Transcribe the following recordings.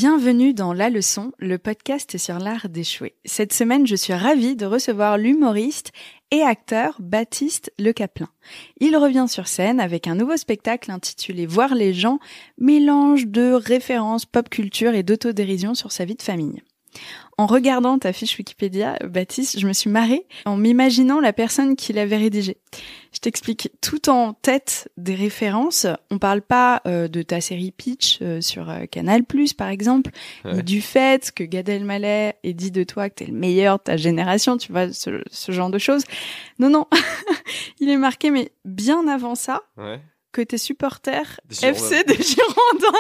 Bienvenue dans La Leçon, le podcast sur l'art d'échouer. Cette semaine, je suis ravie de recevoir l'humoriste et acteur Baptiste Le Caplin. Il revient sur scène avec un nouveau spectacle intitulé Voir les gens, mélange de références pop culture et d'autodérision sur sa vie de famille. En regardant ta fiche Wikipédia, Baptiste, je me suis marrée en m'imaginant la personne qui l'avait rédigée. Je t'explique, tout en tête des références, on parle pas de ta série Pitch sur Canal+, par exemple, ou du fait que Gad Elmaleh ait dit de toi que t'es le meilleur de ta génération, tu vois, ce genre de choses. Non, il est marqué, mais bien avant ça, que t'es supporter FC des Girondins.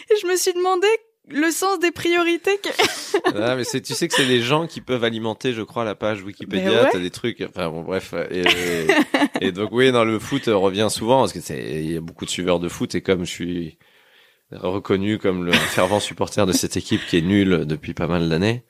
Et je me suis demandé le sens des priorités Ah, mais tu sais que c'est les gens qui peuvent alimenter, je crois, la page Wikipédia. T'as des trucs, enfin bon, bref. Et donc oui, dans le foot revient souvent parce que il y a beaucoup de suiveurs de foot et comme je suis reconnu comme le fervent supporter de cette équipe qui est nulle depuis pas mal d'années.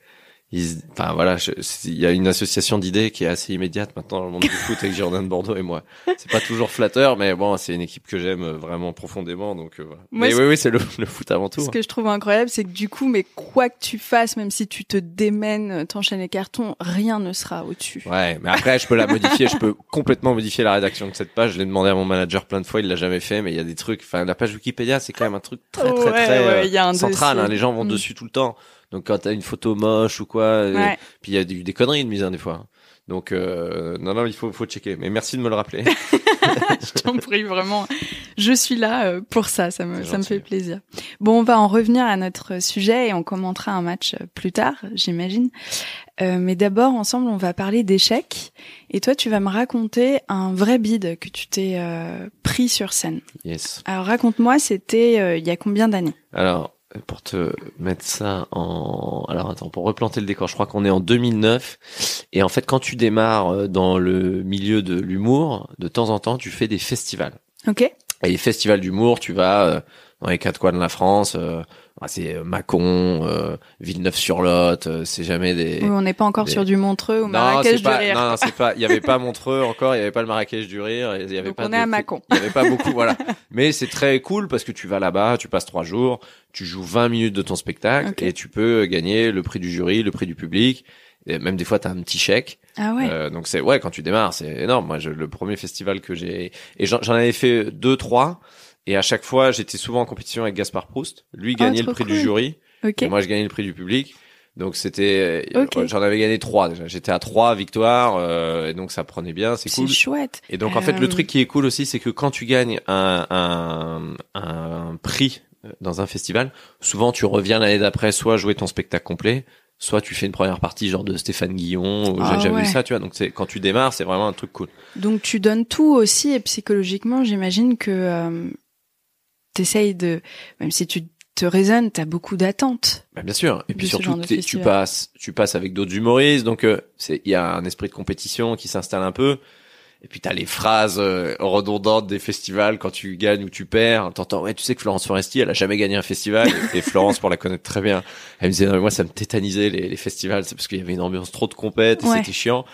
Enfin voilà, il y a une association d'idées qui est assez immédiate maintenant dans le monde du foot avec Girondins de Bordeaux et moi. C'est pas toujours flatteur, mais bon, c'est une équipe que j'aime vraiment profondément, donc voilà. Moi, mais oui, c'est le foot avant tout. Ce que je trouve incroyable, c'est que du coup, mais quoi que tu fasses, même si tu te démènes, t'enchaînes les cartons, rien ne sera au-dessus. Ouais, mais après, je peux la modifier, je peux complètement modifier la rédaction de cette page. Je l'ai demandé à mon manager plein de fois, il l'a jamais fait, mais il y a des trucs. Enfin, la page Wikipédia, c'est quand même un truc très y a un central. Hein, les gens vont dessus tout le temps. Donc quand t'as une photo moche ou quoi, puis il y a des conneries de mise des fois. Donc non, il faut checker. Mais merci de me le rappeler. Je t'en prie vraiment. Je suis là pour ça me fait plaisir. Bon, on va en revenir à notre sujet et on commentera un match plus tard, j'imagine. Mais d'abord, ensemble, on va parler d'échecs. Et toi, tu vas me raconter un vrai bide que tu t'es pris sur scène. Yes. Alors raconte-moi, c'était il y a combien d'années ? Alors, pour te mettre ça alors attends, pour replanter le décor, je crois qu'on est en 2009 et en fait quand tu démarres dans le milieu de l'humour, de temps en temps tu fais des festivals. OK. Et les festivals d'humour, tu vas dans les quatre coins de la France, c'est Mâcon, Villeneuve-sur-Lot, c'est jamais des... Oui, on n'est pas encore sur du Montreux ou Marrakech du Rire. Non, c'est pas, il y avait pas Montreux encore, il y avait pas le Marrakech du Rire, il y avait donc pas on est à Mâcon. Il y avait pas beaucoup, voilà. Mais c'est très cool parce que tu vas là-bas, tu passes 3 jours, tu joues 20 minutes de ton spectacle et tu peux gagner le prix du jury, le prix du public. Et même des fois t'as un petit chèque. Ah ouais. Donc quand tu démarres, c'est énorme. Moi, le premier festival que j'ai, et j'en avais fait 2-3. Et à chaque fois, j'étais souvent en compétition avec Gaspard Proust. Lui gagnait le prix du jury. Et moi, je gagnais le prix du public. Donc c'était, j'en avais gagné 3 déjà. J'étais à 3 victoires, et donc ça prenait bien, c'est cool. C'est chouette. Et donc en fait, le truc qui est cool aussi, c'est que quand tu gagnes un prix dans un festival, souvent tu reviens l'année d'après, soit jouer ton spectacle complet, soit tu fais une première partie genre de Stéphane Guillon. J'ai vu ça, tu vois. Donc quand tu démarres, c'est vraiment un truc cool. Donc tu donnes tout aussi et psychologiquement, j'imagine que t'essayes de, même si tu te raisonnes, t'as beaucoup d'attentes. Bah, bien sûr. Et puis surtout, tu passes avec d'autres humoristes, donc il y a un esprit de compétition qui s'installe un peu. Et puis t'as les phrases redondantes des festivals quand tu gagnes ou tu perds. T'entends, ouais, tu sais que Florence Foresti, elle a jamais gagné un festival. Et Florence, pour la connaître très bien, elle me disait, non mais moi ça me tétanisait les festivals, c'est parce qu'il y avait une ambiance trop de compète et c'était chiant.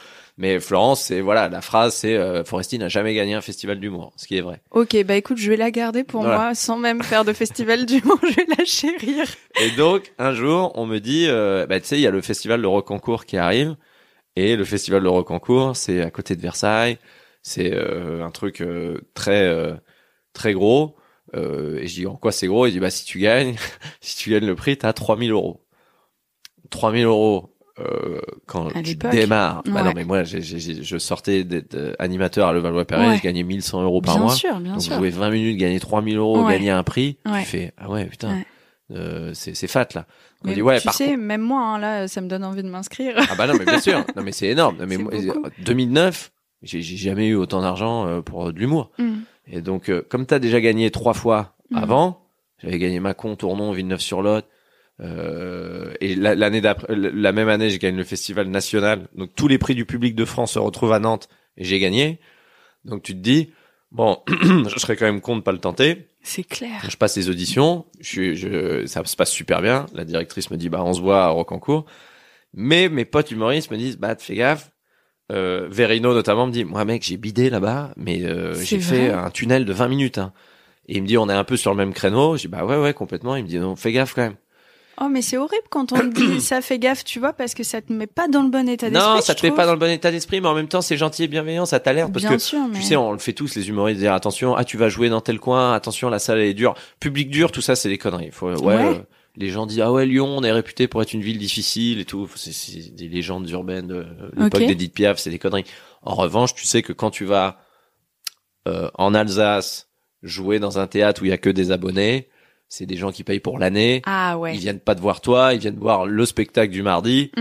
Mais Florence, c'est la phrase, c'est Foresti n'a jamais gagné un festival d'humour, ce qui est vrai. Ok, bah écoute, je vais la garder pour moi, sans même faire de festival d'humour, je vais la chérir. Et donc un jour, on me dit, tu sais, il y a le festival de Rocancourt qui arrive, et le festival de Rocancourt, c'est à côté de Versailles, c'est un truc très très gros. Et je dis en quoi c'est gros? Il dit si tu gagnes le prix, t'as 3000 €. 3000 € quand tu démarres. Non, mais moi, je sortais d'être animateur à Levallois-Perret, je gagnais 1100 € par mois. Bien sûr. Jouer 20 minutes, gagner 3000 €, gagner un prix. Tu fais, ah ouais, putain, c'est fat, là. Mais dit, tu sais, même moi, là, ça me donne envie de m'inscrire. Ah bah non, mais bien sûr. Non, mais c'est énorme. Non, mais 2009, j'ai jamais eu autant d'argent pour de l'humour. Et donc, comme t'as déjà gagné 3 fois avant, j'avais gagné Mâcon, Tournon, Villeneuve-sur-Lot, et l'année d'après, la même année, j'ai gagné le festival national. Donc tous les prix du public de France se retrouvent à Nantes et j'ai gagné. Donc tu te dis, bon, je serais quand même con de pas le tenter. C'est clair. Je passe les auditions, ça se passe super bien. La directrice me dit, on se voit à Rocancourt. Mais mes potes humoristes me disent, fais gaffe. Verino notamment me dit, moi mec, j'ai bidé là-bas, mais j'ai fait un tunnel de 20 minutes. Hein. Et il me dit, on est un peu sur le même créneau. Je dis, ouais, complètement. Il me dit, non, fais gaffe quand même. Oh, mais c'est horrible quand on te dit ça, fais gaffe, tu vois, parce que ça te met pas dans le bon état d'esprit. Non, ça te met pas dans le bon état d'esprit, mais en même temps, c'est gentil et bienveillant, ça t'alerte parce Bien que sûr, mais... tu sais, on le fait tous les humoristes, dire attention, tu vas jouer dans tel coin, attention, la salle est dure, public dur, tout ça, c'est des conneries. Les gens disent Lyon, on est réputé pour être une ville difficile et tout. C'est des légendes urbaines de l'époque d'Edith Piaf, c'est des conneries. En revanche, tu sais que quand tu vas en Alsace jouer dans un théâtre où il y a que des abonnés, c'est des gens qui payent pour l'année. Ah ouais. Ils viennent pas te voir toi, ils viennent voir le spectacle du mardi.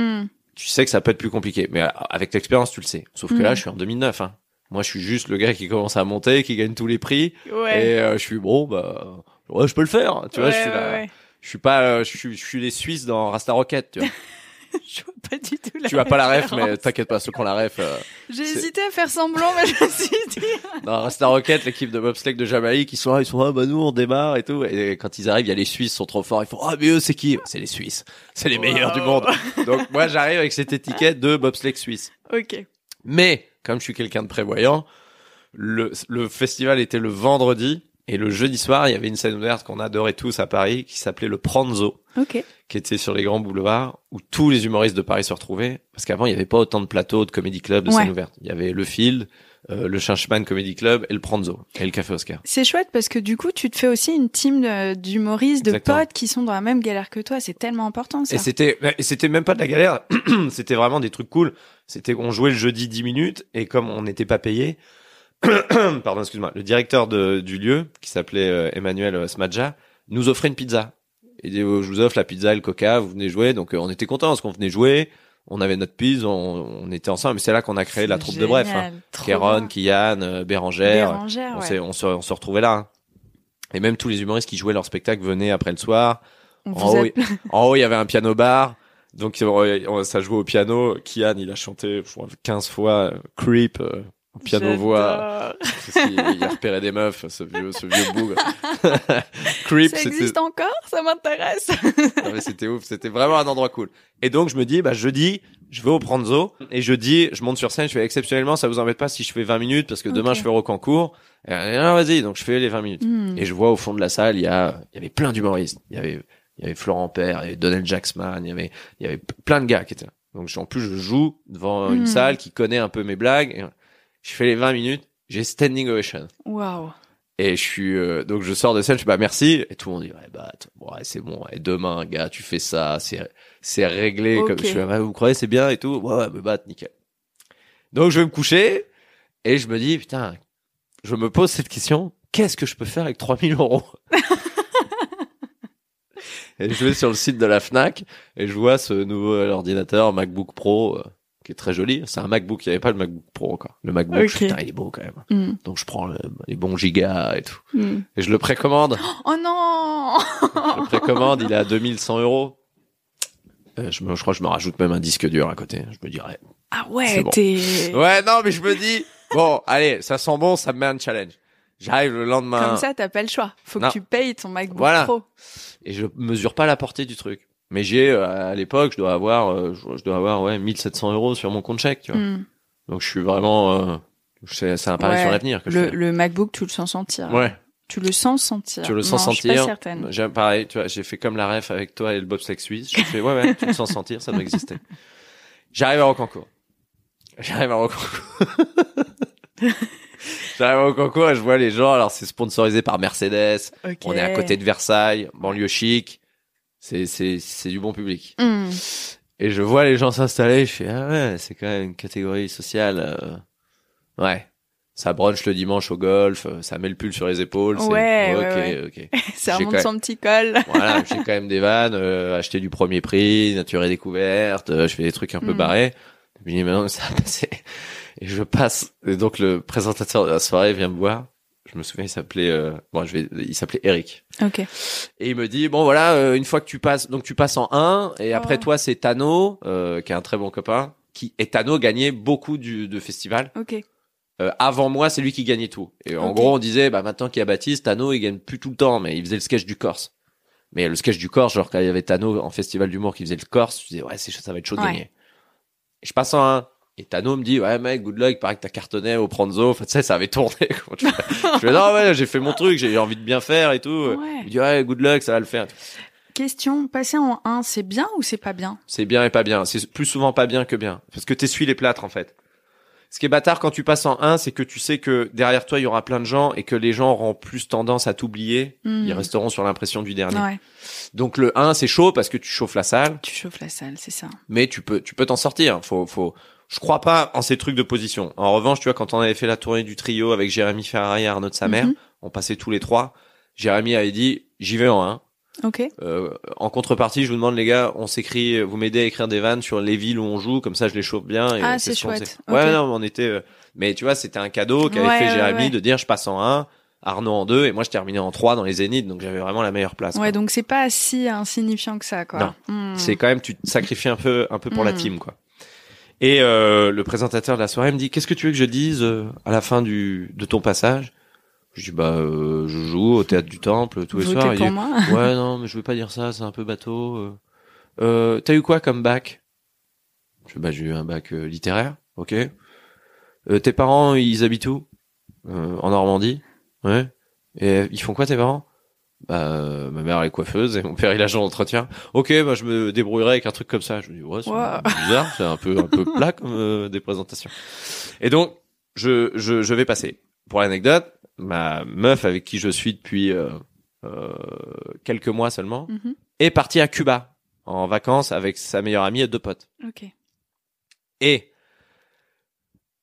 Tu sais que ça peut être plus compliqué, mais avec l'expérience, tu le sais. Sauf que là, je suis en 2009. Hein. Moi, je suis juste le gars qui commence à monter, qui gagne tous les prix. Ouais. Et je suis je peux le faire. Tu vois, je suis là. Ouais. Je suis pas, je suis les Suisses dans Rasta Rocket, tu vois. Je vois pas du tout la Tu as pas la ref, mais t'inquiète pas, ceux qui ont la ref. J'ai hésité à faire semblant, mais je me suis dit. Dans Rasta Rocket, l'équipe de bobsleigh de Jamaïque, ils sont nous on démarre et tout. Et quand ils arrivent, il y a les Suisses, sont trop forts. Ils font mais eux c'est qui? C'est les Suisses, c'est les meilleurs du monde. Donc moi j'arrive avec cette étiquette de bobsleigh suisse. Ok. Mais comme je suis quelqu'un de prévoyant, le festival était le vendredi. Et le jeudi soir, il y avait une scène ouverte qu'on adorait tous à Paris, qui s'appelait le Pranzo, qui était sur les grands boulevards, où tous les humoristes de Paris se retrouvaient, parce qu'avant, il n'y avait pas autant de plateaux, de comédie club, de scènes ouvertes. Il y avait le Field, le Changeman Comedy Club et le Pranzo, et le Café Oscar. C'est chouette, parce que du coup, tu te fais aussi une team d'humoristes, de potes qui sont dans la même galère que toi. C'est tellement important, ça. Et c'était même pas de la galère, c'était vraiment des trucs cool. C'était qu'on jouait le jeudi 10 minutes, et comme on n'était pas payé, pardon, excuse-moi, le directeur du lieu, qui s'appelait Emmanuel Smadja, nous offrait une pizza. Il dit, je vous offre la pizza et le coca, vous venez jouer. Donc on était contents parce qu'on venait jouer, on avait notre pizza, on était ensemble. Mais c'est là qu'on a créé la troupe de Bref. Hein. Kéron, Kian, Bérangère, on se retrouvait là. Hein. Et même tous les humoristes qui jouaient leur spectacle venaient après le soir. En haut, il y avait un piano bar. Donc ça jouait au piano. Kian, il a chanté 15 fois Creep. Piano-voix, il a repéré des meufs, ce vieux bougre. Creep, ça existe encore? Ça m'intéresse. Non, mais c'était ouf, c'était vraiment un endroit cool. Et donc, je me dis, jeudi, je vais au Pranzo, et jeudi, je monte sur scène, je fais exceptionnellement, ça vous embête pas si je fais 20 minutes, parce que demain, je fais Rocancourt. Et non, vas-y, donc je fais les 20 minutes. Et je vois au fond de la salle, il y avait plein d'humoristes. Il y avait Florent Père, il y avait Donald Jacksman, il y avait plein de gars qui étaient là. Donc, en plus, je joue devant une salle qui connaît un peu mes blagues, et je fais les 20 minutes, j'ai standing ovation. Waouh. Et je suis donc je sors de scène, je dis merci, et tout le monde dit c'est bon, et demain gars, tu fais ça, c'est réglé. Comme je suis vous croyez c'est bien et tout. Ouais, me battre nickel. Donc je vais me coucher et je me dis putain, je me pose cette question, qu'est-ce que je peux faire avec 3000 €? Et je vais sur le site de la Fnac et je vois ce nouveau ordinateur MacBook Pro qui est très joli. C'est un MacBook, il n'y avait pas le MacBook Pro encore. Le MacBook, putain, il est beau quand même. Donc je prends les bons gigas et tout. Et je le précommande. Oh non. Je le précommande, il est à 2100 €. Je crois que je me rajoute même un disque dur à côté. Je me dirais. Ah ouais, bon. Ouais, non, mais je me dis, bon, allez, ça sent bon, ça me met un challenge. J'arrive le lendemain. Comme ça, t'as pas le choix. Faut que tu payes ton MacBook Pro. Et je mesure pas la portée du truc. Mais j'ai, à l'époque, je dois avoir 1700 € sur mon compte chèque, tu vois. Donc je suis vraiment, c'est un pari sur l'avenir que je fais. Le MacBook, tu le sens sentir. Ouais. Tu le sens sentir. Tu le sens sentir. Je suis pas certaine. J'ai pareil, tu vois, j'ai fait comme la ref avec toi et le bobsleigh suisse. Je fais, ouais, tu le sens sentir, ça doit exister. J'arrive à Rocancourt. J'arrive à Rocancourt et je vois les gens, alors c'est sponsorisé par Mercedes. Okay. On est à côté de Versailles, banlieue chic. C'est du bon public. Et je vois les gens s'installer, je fais, ah ouais, c'est quand même une catégorie sociale, ouais. Ça brunch le dimanche au golf, ça met le pull sur les épaules, ok. Ça remonte son petit col. Voilà, j'ai quand même des vannes, acheter du premier prix, nature et découverte, je fais des trucs un peu barrés. Je me dis, mais non, ça va passer. Et je passe, et donc le présentateur de la soirée vient me voir. Je me souviens, il s'appelait Eric. Ok. Et il me dit, bon voilà, une fois que tu passes en 1, et après toi c'est Tano, qui est un très bon copain, et Tano gagnait beaucoup de festivals. Ok. Avant moi, c'est lui qui gagnait tout. Et en gros, on disait, maintenant qu'il y a Baptiste, Tano, il gagne plus tout le temps, mais il faisait le sketch du Corse. Mais le sketch du Corse, genre quand il y avait Tano en festival d'humour qui faisait le Corse, je disais, ouais, ça va être chaud de gagner. Et je passe en 1. Et Tano me dit, ouais, mec, good luck, paraît que t'as cartonné au Pranzo. Enfin, tu sais, ça avait tourné. Je fais, non, ouais, j'ai fait mon truc, j'ai envie de bien faire et tout. Il me dit, ouais, good luck, ça va le faire. Question, passer en 1, c'est bien ou c'est pas bien? C'est bien et pas bien. C'est plus souvent pas bien que bien. Parce que t'essuies les plâtres, en fait. Ce qui est bâtard quand tu passes en 1, c'est que tu sais que derrière toi, il y aura plein de gens et que les gens auront plus tendance à t'oublier. Ils resteront sur l'impression du dernier. Ouais. Donc le 1, c'est chaud parce que tu chauffes la salle. Tu chauffes la salle, c'est ça. Mais tu peux t'en sortir. Je crois pas en ces trucs de position. En revanche, tu vois, quand on avait fait la tournée du trio avec Jérémy Ferrari et Arnaud de sa mère, on passait tous les 3. Jérémy avait dit, j'y vais en 1. Ok. En contrepartie, je vous demande, les gars, on s'écrit, vous m'aidez à écrire des vannes sur les villes où on joue, comme ça je les chauffe bien. Et c'est chouette. Ouais, okay. non, mais on était, mais tu vois, c'était un cadeau qu'avait fait Jérémy de dire, je passe en 1, Arnaud en 2, et moi je terminais en 3 dans les Zéniths, donc j'avais vraiment la meilleure place. Ouais, quoi. Donc c'est pas si insignifiant que ça, quoi. Non. C'est quand même, tu te sacrifies un peu pour la team, quoi. Et, le présentateur de la soirée me dit, qu'est-ce que tu veux que je dise, à la fin de ton passage? Je dis je joue au théâtre du Temple tous les soirs. Votez pour moi. Ouais, non, mais je veux pas dire ça, c'est un peu bateau. T'as eu quoi comme bac? J'ai eu un bac littéraire, ok. Tes parents, ils habitent où? En Normandie, ouais. Et ils font quoi tes parents? Ma mère elle est coiffeuse et mon père il est agent d'entretien. Ok, je me débrouillerai avec un truc comme ça. Je me dis ouais, c'est bizarre, c'est un peu plat comme des présentations. Et donc je vais passer. Pour l'anecdote, ma meuf avec qui je suis depuis quelques mois seulement est partie à Cuba en vacances avec sa meilleure amie et 2 potes. Ok. Et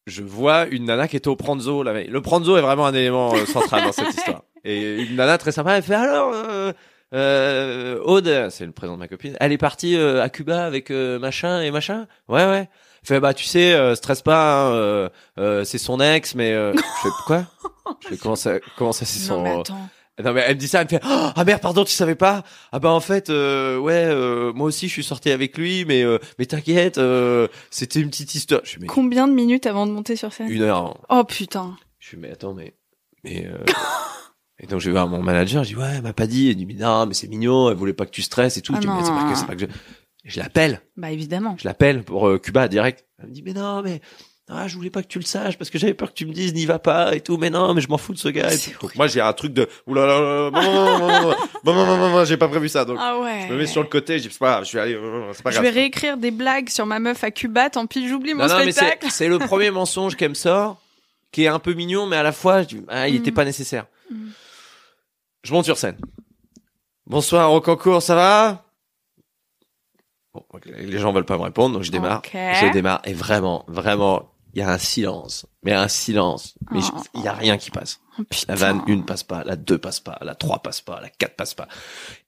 je vois une nana qui était au pranzo la veille. Le pranzo est vraiment un élément central dans cette histoire. Et une nana très sympa, elle fait alors Aude, c'est le prénom de ma copine, elle est partie à Cuba avec machin et machin. Ouais. Elle fait tu sais, stresse pas, c'est son ex, mais je fais quoi? Je fais comment ça c'est son. Non mais attends. Non mais elle me dit ça, elle me fait ah merde pardon tu savais pas? Ah en fait moi aussi je suis sorti avec lui mais t'inquiète c'était une petite histoire. Je fais, combien de minutes avant de monter sur scène? 1 heure. Oh putain. Je fais mais attends mais et donc je vais voir mon manager, je dis ouais elle m'a pas dit, elle dit mais non mais c'est mignon, elle voulait pas que tu stresses et tout. Je dis mais c'est pas que je l'appelle. Bah évidemment. Je l'appelle pour Cuba direct. Elle me dit mais non mais je voulais pas que tu le saches parce que j'avais peur que tu me dises n'y va pas et tout, mais non mais je m'en fous de ce gars. Donc moi j'ai un truc de oulala j'ai pas prévu ça donc je me mets sur le côté, je dis c'est pas grave, je vais aller c'est pas grave. Je vais réécrire des blagues sur ma meuf à Cuba, tant pis j'oublie mon spectacle. Mais c'est le premier mensonge qu'elle me sort qui est un peu mignon mais à la fois je dis il était pas nécessaire. Je monte sur scène. Bonsoir Rocancourt, ça va? Bon, les gens veulent pas me répondre, donc je démarre. Okay. Je démarre et vraiment, il y a un silence. Mais il y a rien qui passe. Oh, la vanne 1 passe pas, la 2 passe pas, la 3 passe pas, la 4 passe pas.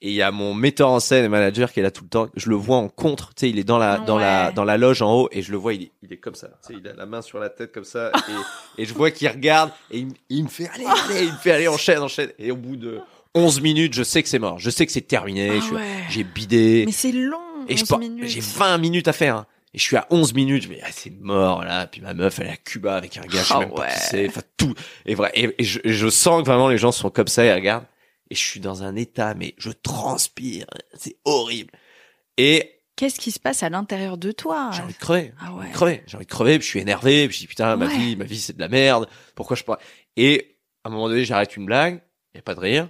Et il y a mon metteur en scène et manager qui est là tout le temps. Je le vois en contre, tu sais, il est dans la loge en haut et je le vois, il est comme ça. Tu sais, il a la main sur la tête comme ça et je vois qu'il regarde et il me fait allez, enchaîne. Et au bout de 11 minutes, je sais que c'est mort. Je sais que c'est terminé. J'ai bidé. Mais c'est long. Et 11 minutes. J'ai 20 minutes à faire. Hein. Et je suis à 11 minutes. Je me dis, c'est mort, là. Puis ma meuf, elle est à Cuba avec un gars, je sais même pas qui c'est. Enfin, tout. Et vrai. Et je sens que vraiment les gens sont comme ça, ils regardent. Et je suis dans un état, mais je transpire. C'est horrible. Et. Qu'est-ce qui se passe à l'intérieur de toi? J'ai envie de crever. J'ai envie de crever. Puis je suis énervé. Puis je dis, putain, ma vie, c'est de la merde. Pourquoi je pourrais. Et, à un moment donné, j'arrête une blague. Il n'y a pas de rire.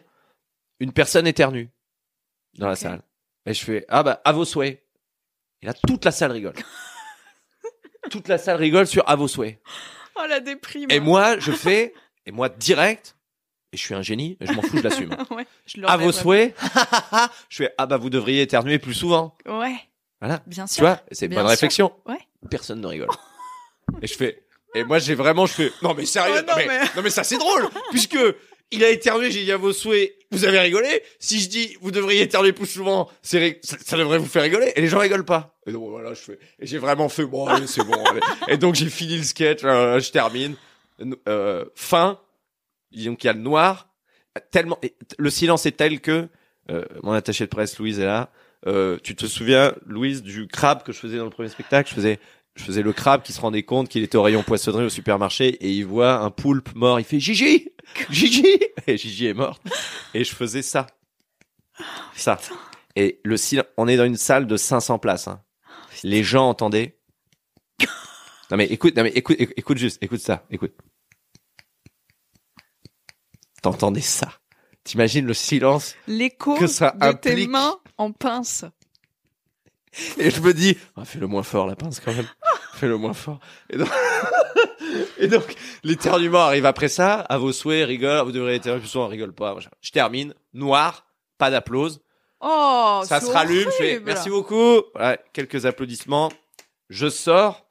Une personne éternue. Dans la salle. Et je fais, à vos souhaits. Et là, toute la salle rigole. Toute la salle rigole sur à vos souhaits. Oh, la déprime. Et moi, direct, et je suis un génie, et je m'en fous, je l'assume. À vos souhaits, je fais, vous devriez éternuer plus souvent. Ouais. Voilà. Bien sûr. Tu vois, c'est une bonne réflexion. Ouais. Personne ne rigole. Et moi, je fais, non, mais sérieux, non, mais ça, c'est drôle, puisque il a éternué, j'ai dit à vos souhaits, vous avez rigolé. Si je dis, vous devriez éternuer plus souvent, ça devrait vous faire rigoler. Et les gens rigolent pas. Et donc, voilà, et j'ai vraiment fait, bon, allez, c'est bon, allez. Et donc, j'ai fini le sketch, je termine. Fin. Donc, il y a le noir. Tellement, le silence est tel que, mon attaché de presse, Louise, est là. Tu te souviens, Louise, du crabe que je faisais dans le premier spectacle? Je faisais le crabe qui se rendait compte qu'il était au rayon poissonnerie au supermarché et il voit un poulpe mort. Il fait Gigi! Et Gigi est morte. Et je faisais ça. Ça. Et le silence, on est dans une salle de 500 places, hein. Les gens entendaient. Non mais écoute juste, écoute ça, écoute. T'entendais ça. T'imagines le silence l'écho que ça de implique tes mains en pince. Et je me dis, fais-le moins fort la pince quand même. Fais-le moins fort. Et donc, l'éternuement arrive après ça. À vos souhaits, rigole. Vous devrez éternuer plus souvent, rigole pas. Machin. Je termine. Noir. Pas d'applause. Oh, ça se rallume. Je fais, merci beaucoup. Ouais, quelques applaudissements. Je sors.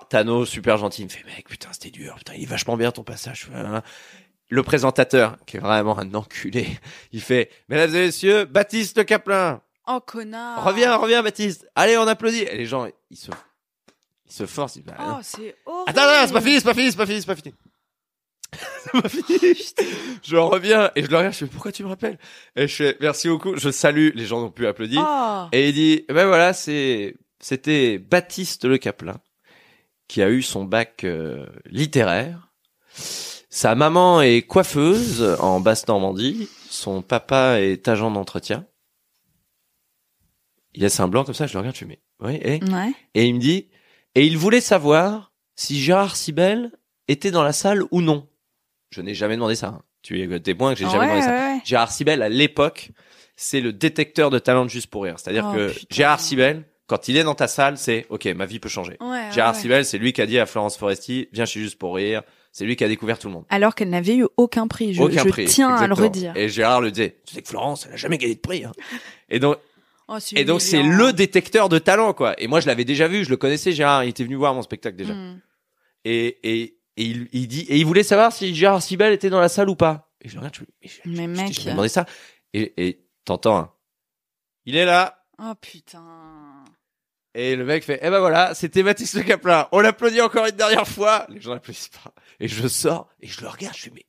Tano, super gentil. Il me fait, mec, putain, c'était dur. Putain, il est vachement bien ton passage. Le présentateur, qui est vraiment un enculé, il fait, mesdames et messieurs, Baptiste Le Caplin. Oh, connard. Reviens, Baptiste. Allez, on applaudit. Et les gens, ils se forcent. Ils disent, oh, c'est horrible. Attends, c'est pas fini. C'est pas fini. Je reviens et je le regarde. Je fais, pourquoi tu me rappelles? Et je fais, merci beaucoup. Je salue. Les gens n'ont plus applaudi. Oh. Et il dit, ben voilà, c'était Baptiste Le Caplin qui a eu son bac littéraire. Sa maman est coiffeuse en Basse-Normandie. Son papa est agent d'entretien. Il laisse un blanc comme ça, je le regarde, je fais, oui, et il me dit, et il voulait savoir si Gérard Sibel était dans la salle ou non. Je n'ai jamais demandé ça. Hein. Tu es témoin que j'ai jamais demandé ça. Ouais. Gérard Sibel, à l'époque, c'est le détecteur de talent de Juste pour rire. C'est-à-dire que Gérard Sibel, quand il est dans ta salle, c'est, ok, ma vie peut changer. Gérard Sibel, c'est lui qui a dit à Florence Foresti, viens chez Juste pour rire. C'est lui qui a découvert tout le monde. Alors qu'elle n'avait eu aucun prix. Je tiens exactement. À le redire. Et Gérard le disait, tu sais que Florence, elle a jamais gagné de prix. Hein. Et donc, c'est le détecteur de talent, quoi. Et moi, je l'avais déjà vu, je le connaissais, Gérard. Il était venu voir mon spectacle déjà. Et il dit, et il voulait savoir si Gérard Sibel était dans la salle ou pas. Et je regarde, mais mec, je me demandais ça. Et t'entends, hein. Il est là. Oh putain. Et le mec fait, eh ben voilà, c'était Baptiste Le Caplin. On l'applaudit encore une dernière fois. Les gens n'applaudissent pas. Et je sors, et je le regarde, je fais, mais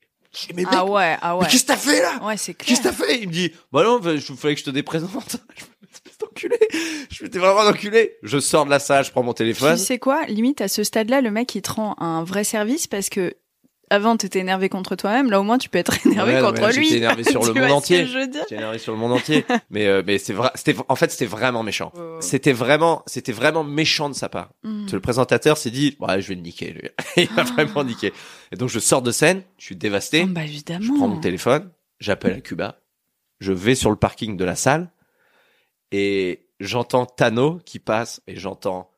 mec, ah ouais. mais qu'est-ce que t'as fait là? Ouais, c'est clair. Qu'est-ce que t'as fait? Il me dit, bah non, il fallait que je te déprésente. Je m'étais vraiment enculé. Je sors de la salle, je prends mon téléphone. Tu sais quoi? Limite, à ce stade-là, le mec, il te rend un vrai service parce que avant, t'étais énervé contre toi-même. Là, au moins, tu peux être énervé contre lui. J'étais énervé sur le monde entier. J'étais énervé sur le monde entier. Mais c'est vrai, c'était vraiment méchant. C'était vraiment méchant de sa part. Le présentateur s'est dit, ouais, je vais le niquer, lui. Il m'a vraiment niqué. Et donc, je sors de scène, je suis dévasté. Oh, bah, évidemment. Je prends mon téléphone, j'appelle à Cuba. Je vais sur le parking de la salle et j'entends Tano qui passe et j'entends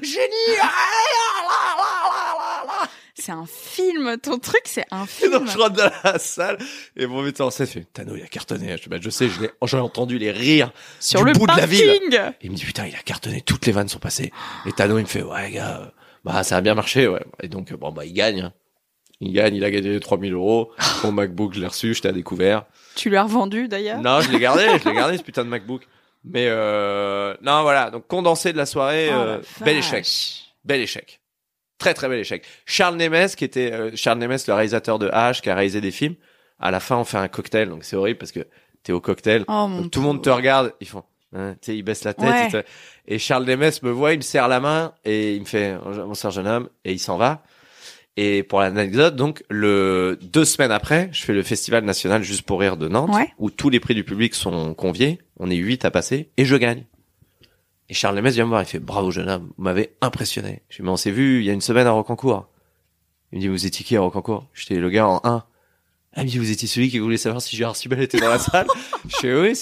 génie. C'est un film, ton truc, c'est un film. Et donc, je rentre dans la salle, et mon metteur en scène fait, Tano, il a cartonné. Je sais, j'ai entendu les rires sur du le bout parking. De la ville. Et il me dit, putain, il a cartonné, toutes les vannes sont passées. Et Tano, il me fait, ouais, gars, ça a bien marché, ouais. Et donc, il gagne. Il a gagné 3000 €. Mon MacBook, je l'ai reçu, j'étais à découvert. Tu l'as revendu, d'ailleurs? Non, je l'ai gardé, ce putain de MacBook. Mais, non, voilà. Donc, condensé de la soirée, bel échec. Très très bel échec. Charles Nemes, le réalisateur de H, qui a réalisé des films. À la fin, on fait un cocktail, donc c'est horrible parce que t'es au cocktail, donc tout le monde te regarde, ils font, tu sais, ils baissent la tête. Ouais. Et Charles Nemes me voit, il me serre la main et il me fait, bonsoir jeune homme, et il s'en va. Et pour l'anecdote, donc 2 semaines après, je fais le Festival national Juste pour rire de Nantes, où tous les prix du public sont conviés. On est 8 à passer et je gagne. Et Charles Nemes vient me voir, il fait, bravo jeune homme, vous m'avez impressionné. Je lui dis, mais on s'est vu il y a une semaine à Rocancourt. Il me dit, vous étiez qui à Rocancourt? J'étais le gars en 1. Ah, il me dit, vous étiez celui qui voulait savoir si Gérard Sibel était dans la salle? Je fais, oui,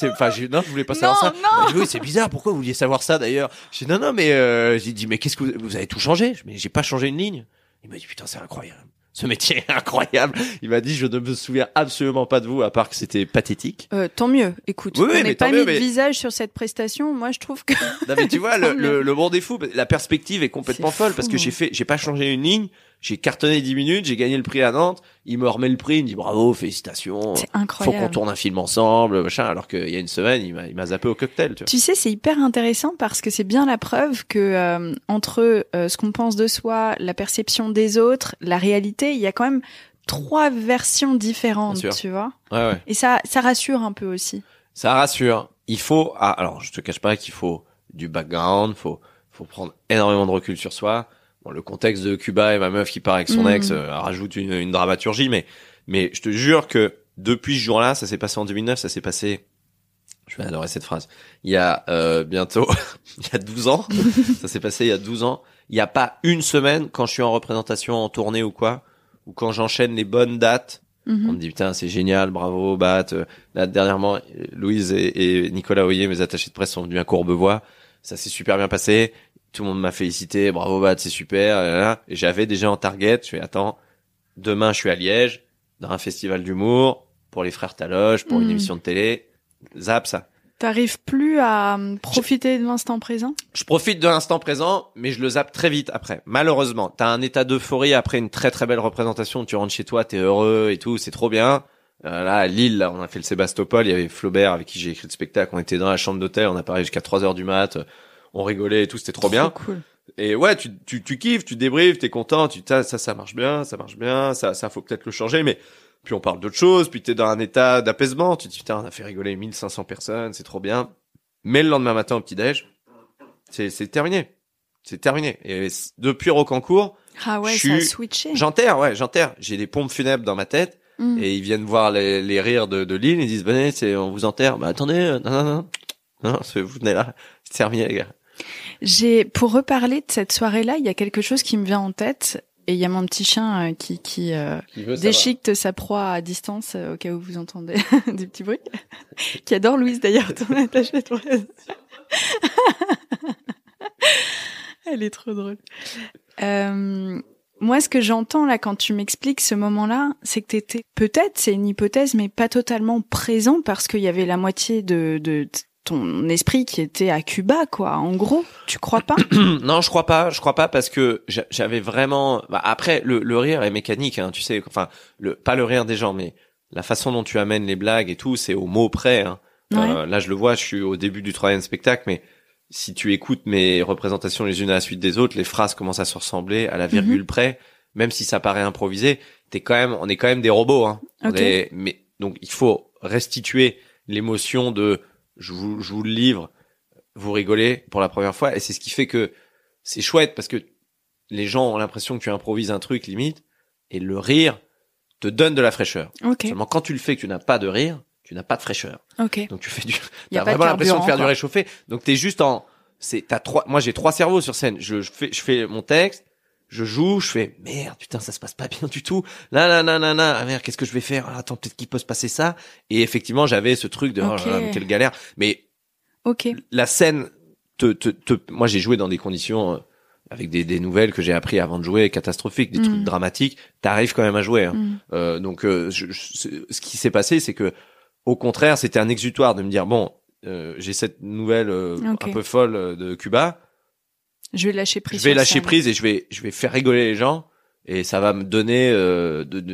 non, je voulais pas savoir ça. Non. Dit, oui, c'est bizarre, pourquoi vous vouliez savoir ça d'ailleurs? Je dis, non, mais, j'ai dit, mais qu'est-ce que vous avez tout changé? Mais j'ai pas changé une ligne. Il m'a dit, putain, c'est incroyable. Ce métier est incroyable. Il m'a dit, je ne me souviens absolument pas de vous, à part que c'était pathétique. Tant mieux. Écoute, oui, on n'est pas mis de visage sur cette prestation. Moi, je trouve que... Non, mais tu vois, le monde est fou. La perspective est complètement folle parce que j'ai pas changé une ligne. J'ai cartonné 10 minutes, j'ai gagné le prix à Nantes. Il me remet le prix, il me dit bravo, félicitations. C'est incroyable. Faut qu'on tourne un film ensemble, machin. Alors qu'il y a une semaine, il m'a zappé au cocktail, tu vois. Tu sais, c'est hyper intéressant parce que c'est bien la preuve que entre ce qu'on pense de soi, la perception des autres, la réalité, il y a quand même 3 versions différentes, tu vois. Ouais. Et ça rassure un peu aussi. Ça rassure. Il faut, alors je te cache pas qu'il faut du background, faut prendre énormément de recul sur soi. Bon, le contexte de Cuba et ma meuf qui part avec son ex rajoute une dramaturgie, mais je te jure que depuis ce jour-là, ça s'est passé en 2009, ça s'est passé, je vais adorer cette phrase, il y a bientôt, il y a 12 ans, ça s'est passé il y a 12 ans, il y a pas une semaine quand je suis en représentation, en tournée ou quoi, ou quand j'enchaîne les bonnes dates, Mm-hmm. On me dit putain c'est génial, bravo Bat. Là dernièrement Louise et Nicolas Hoyer, mes attachés de presse, sont venus à Courbevoie, ça s'est super bien passé, tout le monde m'a félicité, bravo Bat, c'est super. Et j'avais déjà en target, je fais attends, demain je suis à Liège dans un festival d'humour pour les frères Taloche, pour une émission de télé, zap ça. T'arrives plus à profiter de l'instant présent? Je profite de l'instant présent, mais je le zappe très vite après. Malheureusement, t'as un état d'euphorie après une très très belle représentation. Tu rentres chez toi, t'es heureux et tout, c'est trop bien. Là, à Lille, là, on a fait le Sébastopol. Il y avait Flaubert avec qui j'ai écrit le spectacle. On était dans la chambre d'hôtel, on a parlé jusqu'à 3h du mat. On rigolait et tout, c'était trop bien. Cool. Et ouais, tu kiffes, tu débriefes, t'es content. Ça marche bien, ça faut peut-être le changer, mais puis on parle d'autre chose, puis t'es dans un état d'apaisement, tu te dis putain on a fait rigoler 1500 personnes, c'est trop bien. Mais le lendemain matin au petit-déj, c'est terminé. C'est terminé. Et depuis Rocancourt, ça a switché. J'enterre. J'ai des pompes funèbres dans ma tête, et ils viennent voir les rires de Lille, ils disent venez, on vous enterre. Bah attendez, non, vous venez là, c'est terminé les gars. Pour reparler de cette soirée-là, il y a quelque chose qui me vient en tête. Et il y a mon petit chien qui déchiquette sa proie à distance, au cas où vous entendez des petits bruits. Qui adore Louise d'ailleurs, ton attachée de presse. Elle est trop drôle. Moi, ce que j'entends là quand tu m'expliques ce moment-là, c'est que t'étais, peut-être, c'est une hypothèse, mais pas totalement présent parce qu'il y avait la moitié de ton esprit qui était à Cuba, quoi. En gros, tu crois pas? Non, je crois pas parce que j'avais vraiment, après, le rire est mécanique, hein, tu sais, enfin, pas le rire des gens, mais la façon dont tu amènes les blagues et tout, c'est au mot près, hein. Ouais. Là, je le vois, je suis au début du 3e spectacle, mais si tu écoutes mes représentations les unes à la suite des autres, les phrases commencent à se ressembler à la virgule près, même si ça paraît improvisé, on est quand même des robots, hein. Okay. Mais, donc, il faut restituer l'émotion de, je vous le livre, vous rigolez pour la première fois, et c'est ce qui fait que c'est chouette parce que les gens ont l'impression que tu improvises un truc limite, et le rire te donne de la fraîcheur. Okay. Seulement quand tu le fais que tu n'as pas de rire, tu n'as pas de fraîcheur. Okay. Donc tu fais t'as vraiment l'impression de faire du réchauffé. Donc t'es juste moi j'ai 3 cerveaux sur scène. Je fais mon texte, je joue, je fais merde, putain, ça se passe pas bien du tout. Là, ah merde, qu'est-ce que je vais faire? Ah, attends, peut-être qu'il peut se passer ça. Et effectivement, j'avais ce truc de oh là là, mais quelle galère. Mais la scène moi j'ai joué dans des conditions avec des nouvelles que j'ai appris avant de jouer, catastrophiques, des trucs dramatiques. T'arrives quand même à jouer. Hein. Donc ce qui s'est passé, c'est que au contraire, c'était un exutoire de me dire bon, j'ai cette nouvelle un peu folle de Cuba. Je vais lâcher prise. Et je vais faire rigoler les gens et ça va me donner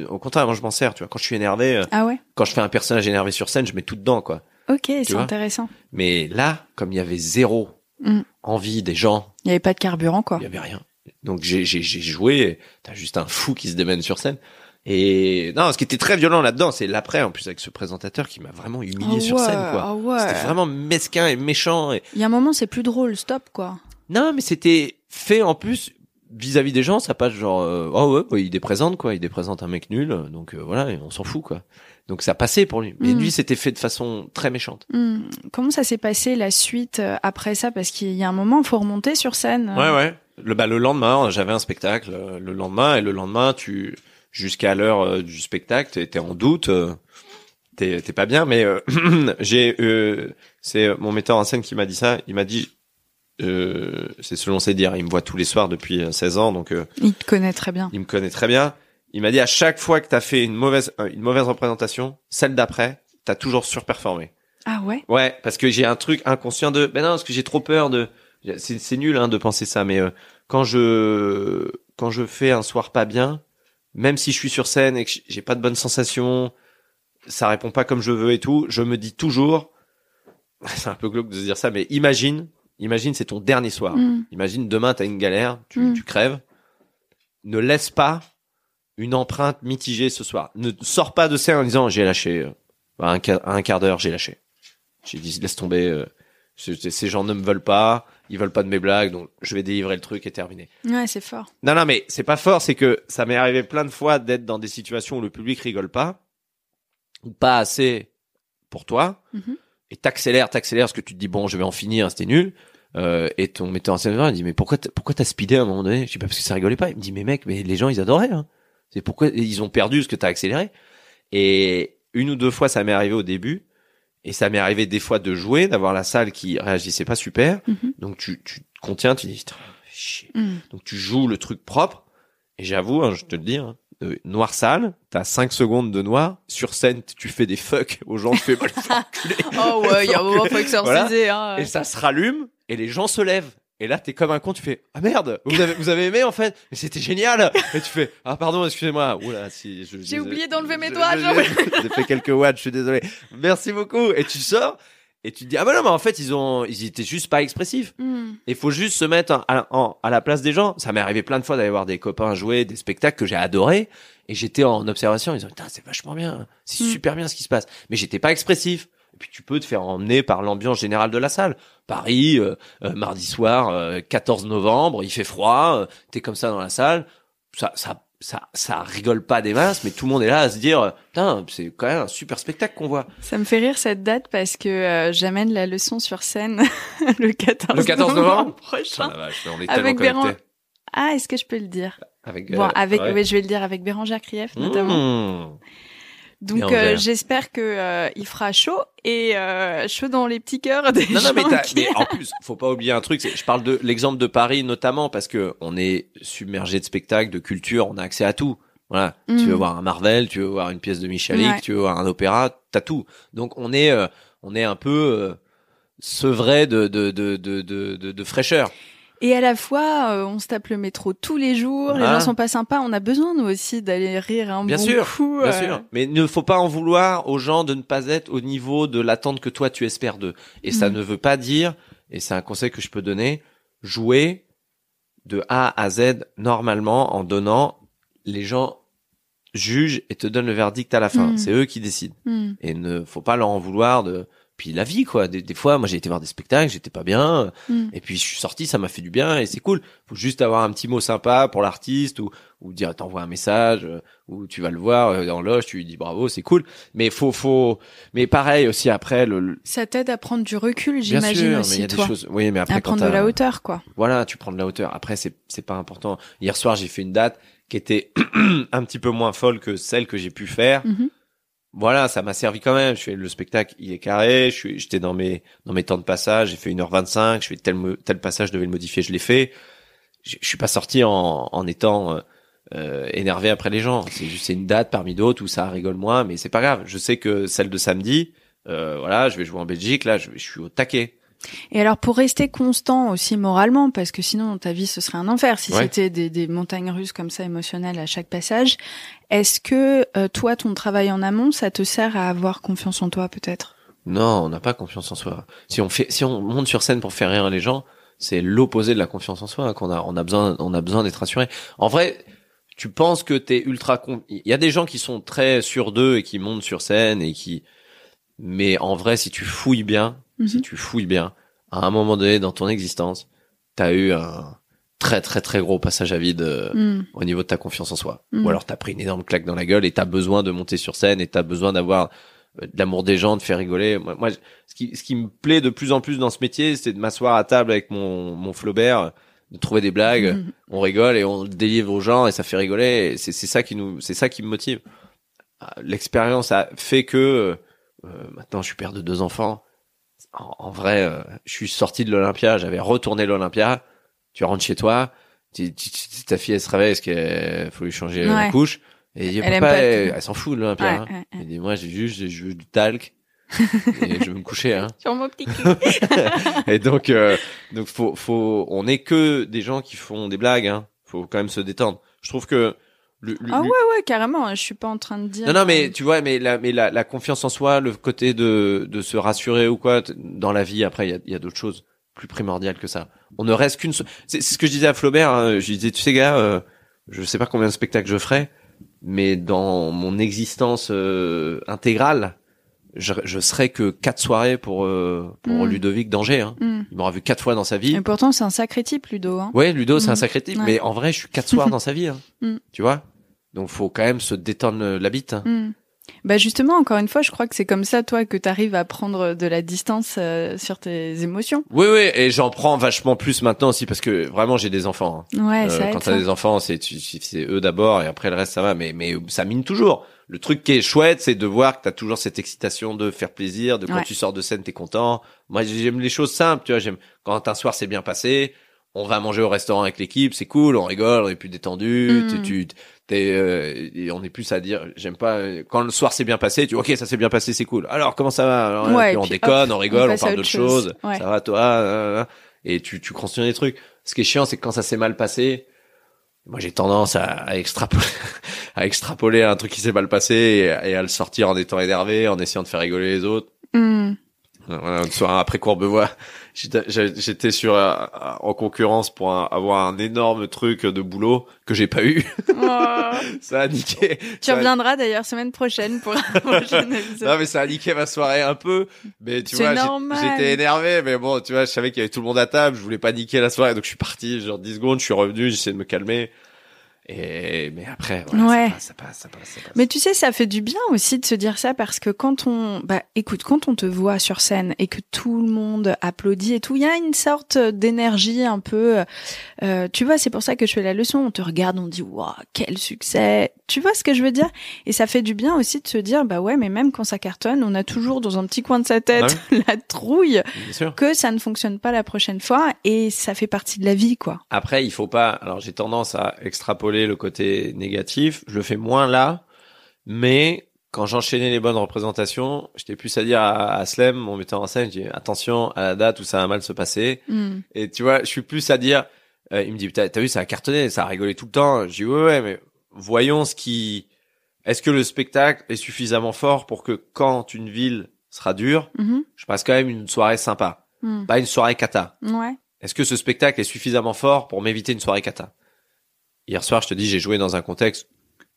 au contraire, moi je m'en sers, tu vois, quand je suis énervé. Ah ouais. Quand je fais un personnage énervé sur scène, je mets tout dedans quoi. OK, c'est intéressant. Mais là, comme il y avait zéro envie des gens, il y avait pas de carburant quoi. Il y avait rien. Donc j'ai joué, t'as juste un fou qui se démène sur scène. Et non, ce qui était très violent là-dedans, c'est l'après, en plus, avec ce présentateur qui m'a vraiment humilié sur scène, quoi. Ouais. C'était vraiment mesquin et méchant. Il y a un moment, c'est plus drôle, stop, quoi. Non, mais c'était fait, en plus, vis-à-vis des gens, ça passe genre, il déprésente, quoi. Il déprésente un mec nul, donc voilà, et on s'en fout, quoi. Donc ça passait pour lui. Mais lui, c'était fait de façon très méchante. Comment ça s'est passé, la suite, après ça? Parce qu'il y a un moment, il faut remonter sur scène. Ouais. Le lendemain, j'avais un spectacle, le lendemain, jusqu'à l'heure du spectacle, t'es en doute, t'es pas bien, mais c'est mon metteur en scène qui m'a dit ça. Il m'a dit, c'est selon ses dires, il me voit tous les soirs depuis 16 ans, donc il te connaît très bien. Il me connaît très bien. Il m'a dit à chaque fois que t'as fait une mauvaise représentation, celle d'après, t'as toujours surperformé. Ah ouais? Ouais, parce que j'ai un truc inconscient non, parce que j'ai trop peur c'est nul hein de penser ça, mais quand je fais un soir pas bien, même si je suis sur scène et que j'ai pas de bonnes sensations, ça répond pas comme je veux et tout, je me dis toujours, c'est un peu glauque de se dire ça, mais imagine c'est ton dernier soir. Imagine demain t'as une galère, tu crèves. Ne laisse pas une empreinte mitigée ce soir. Ne sors pas de scène en disant j'ai lâché. Un quart d'heure, j'ai lâché. J'ai dit laisse tomber. Ces gens ne me veulent pas. Ils veulent pas de mes blagues, donc je vais délivrer le truc et terminer. Ouais, c'est fort. Non, mais c'est pas fort, c'est que ça m'est arrivé plein de fois d'être dans des situations où le public rigole pas, ou pas assez pour toi, et t'accélères, parce que tu te dis bon, je vais en finir, c'était nul, et ton metteur en scène il dit mais pourquoi t'as speedé à un moment donné? Je dis parce que ça rigolait pas. Il me dit mais mec, mais les gens ils adoraient, hein. C'est pourquoi ils ont perdu ce que t'as accéléré. Et 1 ou 2 fois, ça m'est arrivé au début. Et ça m'est arrivé des fois de jouer, d'avoir la salle qui réagissait pas super. Donc tu te contiens, tu dis, putain, chier. Donc tu joues le truc propre. Et j'avoue, hein, je te le dis, hein, noir sale, t'as 5 secondes de noir. Sur scène, tu fais des fuck aux gens, tu fais mal enculer. Oh ouais, il y a un moment, faut exorciser. Voilà. Et ça se rallume, et les gens se lèvent. Et là, t'es comme un con, tu fais, ah merde, vous avez aimé, en fait? Mais c'était génial! Et tu fais, ah pardon, excusez-moi. Oula, si, j'ai oublié d'enlever mes doigts, j'ai fait quelques watts, je suis désolé. Merci beaucoup. Et tu sors, et tu te dis, ah bah non, mais en fait, ils étaient juste pas expressifs. Il faut juste se mettre à la place des gens. Ça m'est arrivé plein de fois d'aller voir des copains jouer des spectacles que j'ai adorés. Et j'étais en observation, ils disaient, putain, c'est vachement bien. C'est super bien ce qui se passe. Mais j'étais pas expressif. Et puis tu peux te faire emmener par l'ambiance générale de la salle. Paris, mardi soir, 14 novembre, il fait froid, t'es comme ça dans la salle. Ça rigole pas des masses, mais tout le monde est là à se dire, putain, c'est quand même un super spectacle qu'on voit. Ça me fait rire cette date parce que j'amène la leçon sur scène le 14 novembre prochain. Ah, vache, on est avec tellement connectés. Ah, est-ce que je peux le dire? Avec, ouais, je vais le dire avec Bérangère Krief notamment. Donc j'espère que il fera chaud et chaud dans les petits cœurs des gens. Mais en plus, faut pas oublier un truc, je parle de l'exemple de Paris notamment parce que on est submergé de spectacles, de culture, on a accès à tout. Voilà, tu veux voir un Marvel, tu veux voir une pièce de Michalik, tu veux voir un opéra, t'as tout. Donc on est un peu sevré de fraîcheur. Et à la fois, on se tape le métro tous les jours, les gens sont pas sympas, on a besoin nous aussi d'aller rire un bon coup. Bien sûr. Mais il ne faut pas en vouloir aux gens de ne pas être au niveau de l'attente que toi tu espères d'eux. Et ça ne veut pas dire, et c'est un conseil que je peux donner, jouer de A à Z normalement en donnant, les gens jugent et te donnent le verdict à la fin. C'est eux qui décident. Et ne faut pas leur en vouloir puis la vie quoi, des fois moi j'ai été voir des spectacles, j'étais pas bien et puis je suis sorti, ça m'a fait du bien et c'est cool. Faut juste avoir un petit mot sympa pour l'artiste ou dire t'envoies un message ou tu vas le voir en loge, tu lui dis bravo, c'est cool. Mais mais pareil aussi après ça t'aide à prendre du recul, j'imagine. Bien sûr, aussi mais il y a des choses. Oui, mais après à prendre de la hauteur quoi. Voilà, tu prends de la hauteur. Après c'est pas important. Hier soir, j'ai fait une date qui était un petit peu moins folle que celle que j'ai pu faire. Voilà, ça m'a servi quand même. Je fais le spectacle, il est carré. J'étais dans mes temps de passage. J'ai fait 1h25. Je fais tel passage, je devais le modifier, je l'ai fait. Je suis pas sorti en étant énervé après les gens. C'est une date parmi d'autres où ça rigole moins, mais c'est pas grave. Je sais que celle de samedi, voilà, je vais jouer en Belgique. Là, je suis au taquet. Et alors pour rester constant aussi moralement, parce que sinon dans ta vie ce serait un enfer si c'était des montagnes russes comme ça émotionnelles à chaque passage, est-ce que toi ton travail en amont ça te sert à avoir confiance en toi peut-être? Non, on n'a pas confiance en soi. Si on monte sur scène pour faire rire les gens, c'est l'opposé de la confiance en soi qu'on a. On a besoin d'être rassuré. En vrai, tu penses que t'es ultra il y a des gens qui sont très sûrs d'eux et qui montent sur scène mais en vrai si tu fouilles bien, à un moment donné dans ton existence, t'as eu un très très très gros passage à vide au niveau de ta confiance en soi. Ou alors t'as pris une énorme claque dans la gueule et t'as besoin de monter sur scène et t'as besoin d'avoir de l'amour des gens, de faire rigoler. Moi, ce qui me plaît de plus en plus dans ce métier, c'est de m'asseoir à table avec mon Flaubert, de trouver des blagues, on rigole et on le délivre aux gens et ça fait rigoler. C'est ça qui me motive. L'expérience a fait que maintenant je suis père de 2 enfants. En vrai, je suis sorti de l'Olympia, j'avais retourné l'Olympia. Tu rentres chez toi, ta fille elle se réveille, est-ce qu'il faut lui changer la couche? Et il dit papa, elle s'en fout de l'Olympia. Il dit moi je veux du talc et je veux me coucher hein. Sur mon petit cul. Et donc on est que des gens qui font des blagues hein. Faut quand même se détendre. Je trouve que ouais carrément, je suis pas en train de dire non mais tu vois mais la confiance en soi, le côté de se rassurer ou quoi dans la vie, après il y a d'autres choses plus primordiales que ça. On ne reste qu'une c'est ce que je disais à Flaubert hein. Je disais tu sais gars, je sais pas combien de spectacles je ferai, mais dans mon existence intégrale, je serai que 4 soirées pour Ludovic d'Angers hein. Il m'aura vu 4 fois dans sa vie. Et pourtant c'est un sacré type Ludo hein. Ouais, Ludo c'est un sacré type, mais en vrai je suis 4 soirs dans sa vie hein. Tu vois? Donc faut quand même se détendre la bite. Bah justement, encore une fois, je crois que c'est comme ça, toi, que t'arrives à prendre de la distance sur tes émotions. Oui, et j'en prends vachement plus maintenant aussi parce que vraiment j'ai des enfants. Hein. Ouais, ça aide. Quand t'as des enfants, c'est eux d'abord et après le reste ça va, mais ça mine toujours. le truc qui est chouette, c'est de voir que t'as toujours cette excitation de faire plaisir, de quand tu sors de scène, t'es content. Moi, j'aime les choses simples, tu vois, j'aime quand un soir c'est bien passé, on va manger au restaurant avec l'équipe, c'est cool, on rigole, on est plus détendu, on est plus à dire, j'aime pas, quand le soir s'est bien passé, tu vois, ok, ça s'est bien passé, c'est cool. Alors, comment ça va? Alors, puis on déconne, on rigole, on parle d'autre chose. Ça va, toi? Et tu construis des trucs. Ce qui est chiant, c'est que quand ça s'est mal passé, moi, j'ai tendance à extrapoler un truc qui s'est mal passé et à le sortir en étant énervé, en essayant de faire rigoler les autres. Voilà, un soir après Courbevoie, j'étais en concurrence pour avoir un énorme truc de boulot que j'ai pas eu. Oh. Ça a niqué. Tu reviendras d'ailleurs semaine prochaine pour un prochain épisode. Non, mais ça a niqué ma soirée un peu. Mais tu vois, j'étais énervé, mais bon, tu vois, je savais qu'il y avait tout le monde à table, je voulais pas niquer la soirée, donc je suis parti, genre 10 secondes, je suis revenu, j'essayais de me calmer. Mais après, voilà, ça passe. Mais tu sais, ça fait du bien aussi de se dire ça parce que quand on te voit sur scène et que tout le monde applaudit et tout, il y a une sorte d'énergie un peu, tu vois, c'est pour ça que je fais la leçon. On te regarde, on dit, waouh, quel succès. Tu vois ce que je veux dire? Et ça fait du bien aussi de se dire, bah ouais, mais même quand ça cartonne, on a toujours dans un petit coin de sa tête la trouille que ça ne fonctionne pas la prochaine fois et ça fait partie de la vie, quoi. Après, il faut pas, alors j'ai tendance à extrapoler le côté négatif, je le fais moins là, mais quand j'enchaînais les bonnes représentations, j'étais plus à dire à Slem, mon metteur en scène, je dis attention à la date où ça va mal se passer. Et tu vois, je suis plus à dire, il me dit t'as vu, ça a cartonné, ça a rigolé tout le temps. Je dis ouais, mais voyons est-ce que le spectacle est suffisamment fort pour que quand une ville sera dure, je passe quand même une soirée sympa, pas une soirée cata. Est-ce que ce spectacle est suffisamment fort pour m'éviter une soirée cata? Hier soir, je te dis, j'ai joué dans un contexte,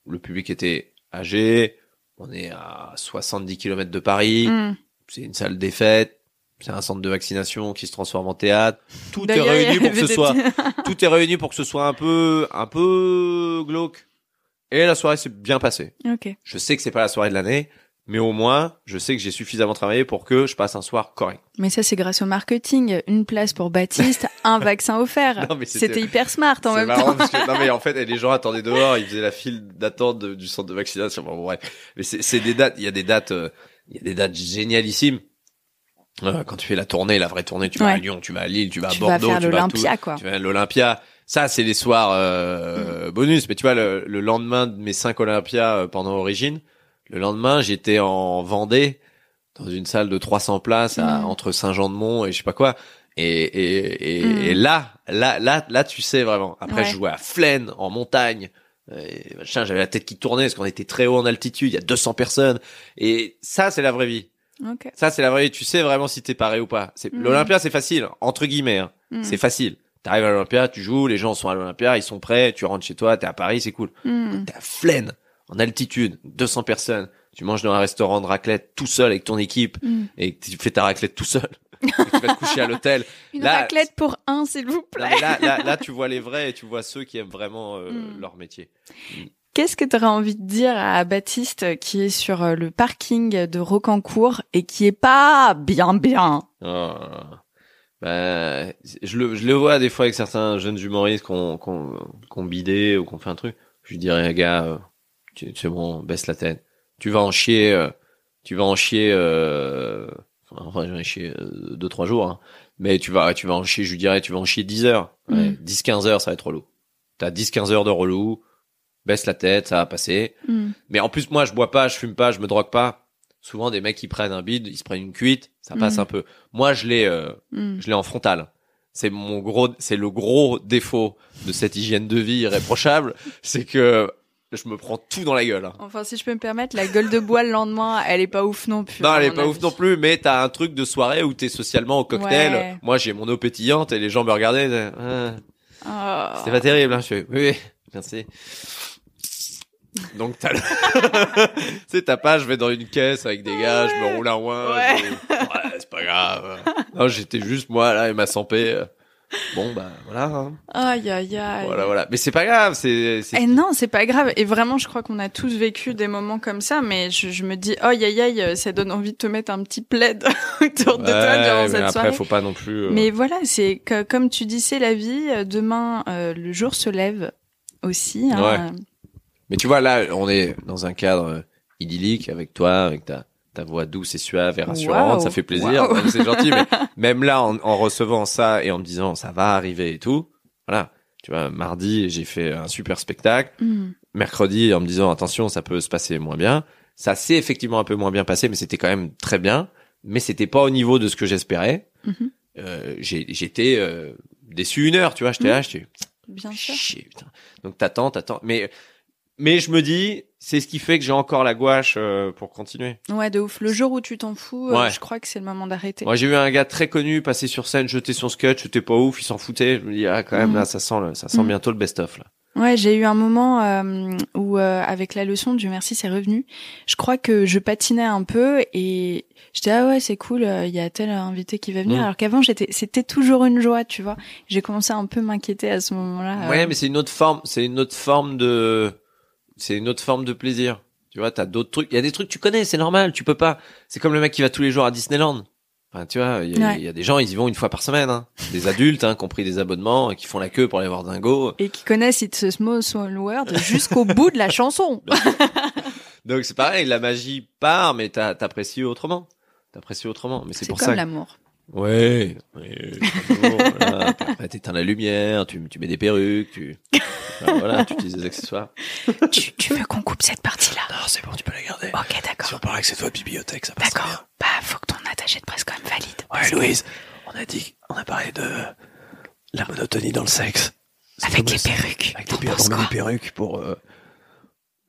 le public était âgé, on est à 70 km de Paris, c'est une salle des fêtes, c'est un centre de vaccination qui se transforme en théâtre. Tout est réuni pour que ce soit un peu glauque. Et la soirée s'est bien passée. Okay. Je sais que c'est pas la soirée de l'année, mais au moins, je sais que j'ai suffisamment travaillé pour que je passe un soir correct. Mais ça, c'est grâce au marketing. Une place pour Baptiste, un vaccin offert. Non, mais c'était hyper smart en même temps. Parce que, non, mais en fait, les gens attendaient dehors, ils faisaient la file d'attente du centre de vaccination. Bon, bref. Mais c'est des dates, il y a des dates génialissimes. Quand tu fais la tournée, la vraie tournée, tu vas à Lyon, tu vas à Lille, tu vas à Bordeaux, tu vas à tu vas à l'Olympia. Ça, c'est les soirs bonus. Mais tu vois, le lendemain de mes 5 Olympias pendant Origine, le lendemain, j'étais en Vendée, dans une salle de 300 places entre Saint-Jean-de-Mont et je sais pas quoi. Et là, tu sais vraiment. Après, je jouais à Flaine, en montagne. J'avais la tête qui tournait parce qu'on était très haut en altitude. Il y a 200 personnes. Et ça, c'est la vraie vie. Okay. Ça, c'est la vraie vie. Tu sais vraiment si t'es paré ou pas. L'Olympia, c'est facile. Entre guillemets, hein. C'est facile. T'arrives à l'Olympia, tu joues, les gens sont à l'Olympia, ils sont prêts, tu rentres chez toi, t'es à Paris, c'est cool. T'es à Flaine, en altitude, 200 personnes. Tu manges dans un restaurant de raclette tout seul avec ton équipe et tu fais ta raclette tout seul. Et tu vas te coucher à l'hôtel. Une raclette pour un, s'il vous plaît. Non, mais là, tu vois les vrais et tu vois ceux qui aiment vraiment leur métier. Qu'est-ce que tu aurais envie de dire à Baptiste qui est sur le parking de Rocancourt et qui est pas bien? Ben, je le vois des fois avec certains jeunes humoristes qu'on bidé ou qu'on fait un truc. Je lui dirais, gars, c'est bon, baisse la tête. Tu vas en chier, enfin, j'en ai chié 2-3 jours, hein. Mais tu vas en chier, je lui dirais, tu vas en chier 10 heures. Ouais, 10-15 heures, ça va être relou. T'as 10-15 heures de relou, baisse la tête, ça va passer. Mais en plus, moi, je bois pas, je fume pas, je me drogue pas. Souvent, des mecs qui prennent un bide, ils se prennent une cuite, ça passe un peu. Moi, je l'ai en frontal. C'est le gros défaut de cette hygiène de vie irréprochable, c'est que je me prends tout dans la gueule. Hein. Enfin, si je peux me permettre, la gueule de bois le lendemain, elle est pas ouf non plus. Non, elle est pas ouf non plus, mais t'as un truc de soirée où t'es socialement au cocktail. Ouais. Moi, j'ai mon eau pétillante et les gens me regardaient. C'était pas terrible, hein. Je fais, oui, merci. Donc tu sais, t'as pas, je vais dans une caisse avec des gars, je me roule un ouin. Ouais, c'est pas grave. Non, j'étais juste moi là et ma sampé. Bon bah voilà. Hein. Aïe. Voilà. Mais c'est pas grave, Eh non, c'est pas grave. Et vraiment, je crois qu'on a tous vécu des moments comme ça. Mais je me dis, aïe, ça donne envie de te mettre un petit plaid autour de toi durant cette après, soirée. Faut pas non plus. Mais voilà, c'est que, comme tu dis, c'est la vie. Demain, le jour se lève aussi. Hein. Ouais. Mais tu vois là, on est dans un cadre idyllique avec toi, avec ta voix douce et suave et rassurante, wow. Ça fait plaisir, c'est gentil, mais même là, en recevant ça et en me disant ça va arriver et tout, voilà, tu vois, mardi, j'ai fait un super spectacle, mercredi, en me disant attention, ça peut se passer moins bien, ça s'est effectivement un peu moins bien passé, mais c'était quand même très bien, mais c'était pas au niveau de ce que j'espérais. J'étais déçu 1 heure, tu vois, j'étais là, bien sûr. Chier, putain. Donc t'attends, mais je me dis, c'est ce qui fait que j'ai encore la gouache pour continuer. Ouais, de ouf. Le jour où tu t'en fous, ouais. Je crois que c'est le moment d'arrêter. Moi, j'ai vu un gars très connu passer sur scène, jeter son sketch, c'était pas ouf, il s'en foutait. Je me dis, quand même, là, ça sent bientôt le best-of, là. Ouais, j'ai eu un moment où avec la leçon du merci c'est revenu. Je crois que je patinais un peu et j'étais ah ouais c'est cool, il y a tel invité qui va venir. Alors qu'avant c'était toujours une joie, tu vois. J'ai commencé à un peu m'inquiéter à ce moment-là. Ouais, mais c'est une autre forme de plaisir. Tu vois, t'as d'autres trucs. Il y a des trucs que tu connais, c'est normal. Tu peux pas. C'est comme le mec qui va tous les jours à Disneyland. Enfin, tu vois, il y a des gens, ils y vont 1 fois par semaine, hein. Des adultes, hein, qui ont pris des abonnements, qui font la queue pour aller voir Dingo. Et qui connaissent It's a Small World jusqu'au bout de la chanson. Donc c'est pareil, la magie part, mais t'apprécies autrement. Mais c'est pour ça. C'est comme l'amour. Ouais. Voilà. Après, t'éteins la lumière, tu mets des perruques, voilà, tu utilises des accessoires. Tu veux qu'on coupe cette partie-là? Non, c'est bon, tu peux la garder. Ok, d'accord. Si on parle avec cette votre bibliothèque, ça passe bien. D'accord. Bah, faut que ton attaché de presse quand même valide. Ouais, Louise, on a parlé de la monotonie dans le sexe. Avec les perruques. Avec les perruques pour,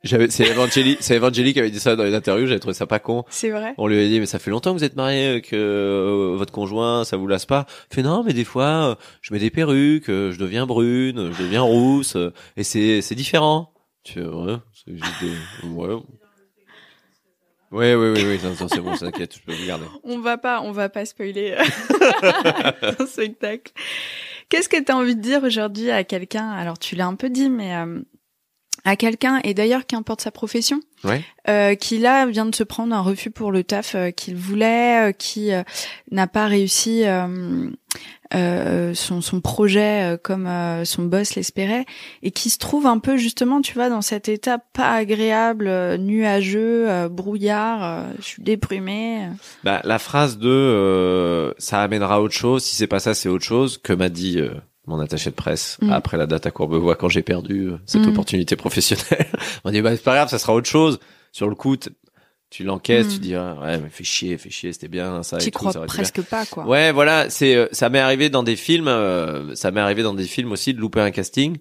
c'est Evangélie qui avait dit ça dans une interview, j'avais trouvé ça pas con. C'est vrai. On lui a dit, mais ça fait longtemps que vous êtes mariés avec votre conjoint, ça vous lasse pas? Il fait non, mais des fois, je mets des perruques, je deviens brune, je deviens rousse, et c'est différent. Ouais, c'est juste ouais. Oui, non, c'est bon, t'inquiète, je peux vous garder. On va pas spoiler ton spectacle. Qu'est-ce que t'as envie de dire aujourd'hui à quelqu'un? Alors, tu l'as un peu dit, mais à quelqu'un, et d'ailleurs qu'importe sa profession, qui là vient de se prendre un refus pour le taf qu'il voulait, qui n'a pas réussi son projet comme son boss l'espérait, et qui se trouve un peu justement, tu vois, dans cet état pas agréable, nuageux, brouillard, je suis déprimée. Bah la phrase de ça amènera autre chose, si c'est pas ça c'est autre chose, que m'a dit mon attaché de presse après la date à Courbevoie quand j'ai perdu cette opportunité professionnelle. On dit bah c'est pas grave, ça sera autre chose. Sur le coup, tu l'encaisses, tu dis ouais mais fais chier, c'était bien ça. Tu crois presque pas quoi. Ouais voilà, ça m'est arrivé dans des films, aussi de louper un casting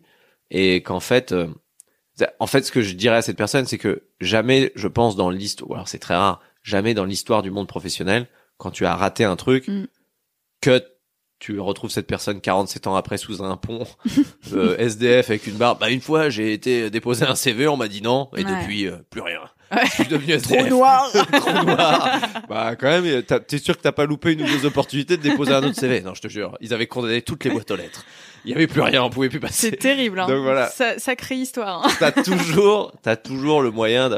et qu'en fait, ce que je dirais à cette personne, c'est que jamais, je pense dans l'histoire, alors c'est très rare, jamais dans l'histoire du monde professionnel, quand tu as raté un truc, que tu retrouves cette personne 47 ans après sous un pont, SDF avec une barbe. Bah, une fois, j'ai été déposer un CV, on m'a dit non, et depuis, plus rien. Je suis devenu SDF. Trop noir. Trop noir. Bah, quand même, t'es sûr que t'as pas loupé une ou deux opportunités de déposer un autre CV? Non, je te jure. Ils avaient condamné toutes les boîtes aux lettres. Il y avait plus rien, on pouvait plus passer. C'est terrible, hein. Donc voilà. Sacrée histoire, hein. T'as toujours le moyen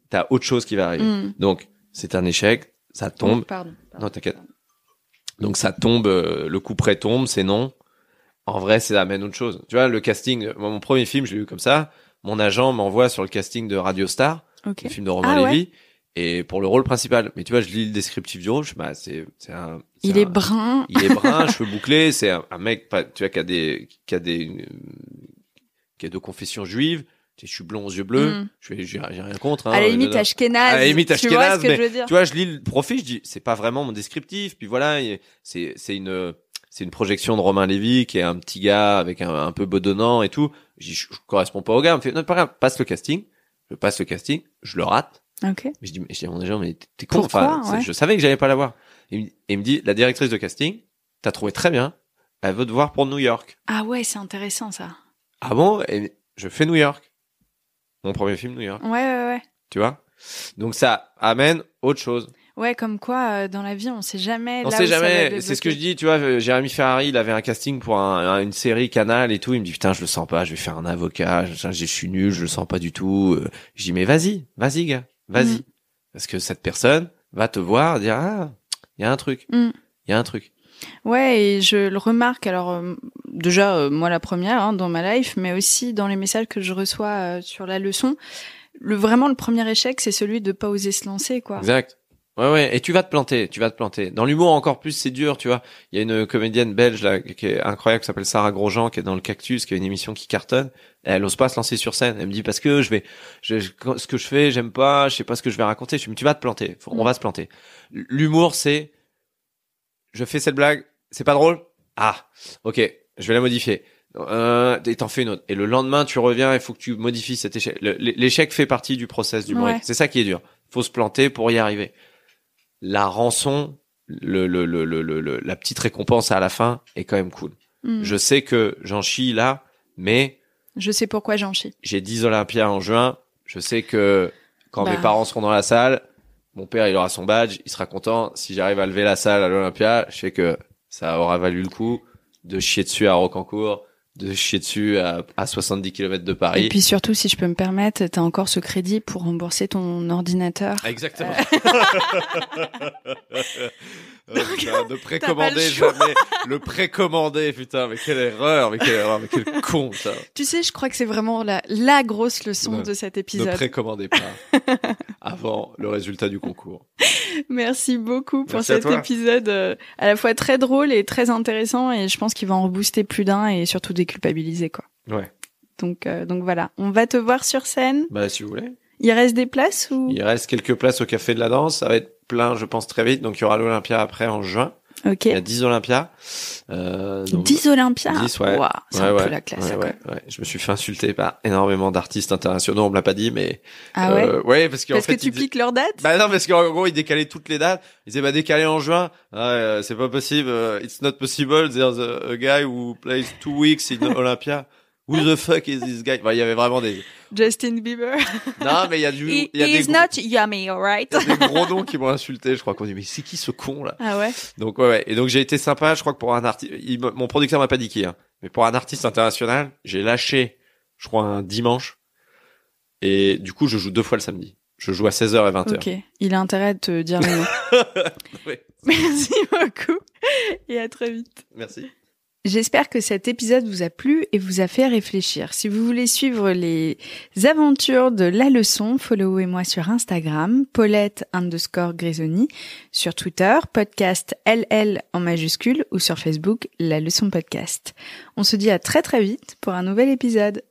t'as autre chose qui va arriver. Donc, c'est un échec, ça tombe. Pardon. Non, t'inquiète. Donc ça tombe, le coup près tombe, c'est non. En vrai, ça amène autre chose. Tu vois, le casting, mon premier film, je l'ai eu comme ça. Mon agent m'envoie sur le casting de Radio Star, le film de Romain Lévy, et pour le rôle principal. Mais tu vois, je lis le descriptif du rôle, il est brun. Il est brun, cheveux bouclés, c'est un mec, tu vois, qui a de confession juive. Je suis blond aux yeux bleus, j'ai rien contre. Hein, à la limite ashkénaze. À la limite ashkénaze, mais je veux dire. tu vois, je lis le profil, je dis c'est pas vraiment mon descriptif. Puis voilà, c'est une projection de Romain Lévy qui est un petit gars avec un peu bedonnant et tout. Je correspond pas au gars. Il me fait non, pas grave, passe le casting. Je passe le casting, je le rate. Ok. Mais je dis à mon agent mais t'es con. Pourquoi, enfin, je savais que j'allais pas l'avoir. Et il me dit la directrice de casting, t'as trouvé très bien. Elle veut te voir pour New York. Ah ouais, c'est intéressant ça. Ah bon? Et je fais New York. Mon premier film New York. Ouais. Tu vois? Donc ça amène autre chose. Ouais, comme quoi dans la vie, on sait jamais. On sait jamais. C'est ce que je dis, tu vois. Jérémy Ferrari, il avait un casting pour une série Canal et tout. Il me dit putain, je le sens pas. Je vais faire un avocat. Je suis nul. Je le sens pas du tout. Je dis mais vas-y, gars, vas-y. Parce que cette personne va te voir, dire ah, il y a un truc. Il y a un truc. Ouais, et je le remarque, alors déjà moi la première dans ma life, mais aussi dans les messages que je reçois sur la leçon, vraiment le premier échec, c'est celui de pas oser se lancer, quoi. Exact. Ouais, et tu vas te planter. Dans l'humour encore plus, c'est dur, tu vois. Il y a une comédienne belge là qui est incroyable, qui s'appelle Sarah Grosjean, qui est dans le Cactus, qui a une émission qui cartonne. Et elle ose pas se lancer sur scène. Elle me dit parce que ce que je fais, j'aime pas, je sais pas ce que je vais raconter. Je dis mais tu vas te planter. On va se planter. L'humour, c'est, je fais cette blague, c'est pas drôle. Ah, ok, je vais la modifier. Et t'en fais une autre. Et le lendemain, tu reviens, il faut que tu modifies cet échec. L'échec fait partie du process d'humour. Ouais. C'est ça qui est dur. Faut se planter pour y arriver. La rançon, la petite récompense à la fin est quand même cool. Je sais que j'en chie là, mais je sais pourquoi j'en chie. J'ai 10 Olympias en juin. Je sais que quand mes parents seront dans la salle, mon père, il aura son badge, il sera content. Si j'arrive à lever la salle à l'Olympia, je sais que ça aura valu le coup de chier dessus à Rocancourt, de chier dessus à 70 km de Paris. Et puis surtout, si je peux me permettre, t'as encore ce crédit pour rembourser ton ordinateur. Exactement. De précommander jamais. Le précommander, putain, mais quelle erreur, mais quel con, ça. Tu sais, je crois que c'est vraiment la grosse leçon de cet épisode. Ne précommandez pas avant le résultat du concours. Merci beaucoup pour cet épisode à la fois très drôle et très intéressant, et je pense qu'il va en rebooster plus d'un et surtout déculpabiliser, quoi. Ouais. Donc voilà. On va te voir sur scène. Bah, si vous voulez. Il reste des places ou? Il reste quelques places au Café de la Danse. Ça va être plein, je pense, très vite. Donc, il y aura l'Olympia après en juin. Ok. Il y a 10 Olympias. 10 Olympias? 10, ouais. Wow, c'est un peu la classe, ouais. Je me suis fait insulter par énormément d'artistes internationaux. On me l'a pas dit, mais... Ah ouais? Ouais, parce que tu piques leurs dates? Bah non, parce qu'en gros, ils décalaient toutes les dates. Ils disaient, décaler en juin. C'est pas possible. It's not possible. There's a guy who plays 2 weeks in Olympia. Who the fuck is this guy? Il y avait vraiment des... Justin Bieber. Non, mais il y a He's not yummy, alright? Il y a des gros noms qui m'ont insulté, je crois qu'on dit, mais c'est qui ce con, là? Ah ouais? Donc, ouais. Et donc, j'ai été sympa, je crois que pour un artiste, mon producteur m'a pas dit qui, hein. Mais pour un artiste international, j'ai lâché, je crois, un dimanche. Et du coup, je joue 2 fois le samedi. Je joue à 16h et 20h. Ok. Il a intérêt de te dire le nom. Oui. Merci beaucoup. Et à très vite. Merci. J'espère que cet épisode vous a plu et vous a fait réfléchir. Si vous voulez suivre les aventures de La Leçon, followez-moi sur Instagram, Paulette_Grisoni, sur Twitter, podcast LL en majuscule ou sur Facebook, La Leçon Podcast. On se dit à très très vite pour un nouvel épisode.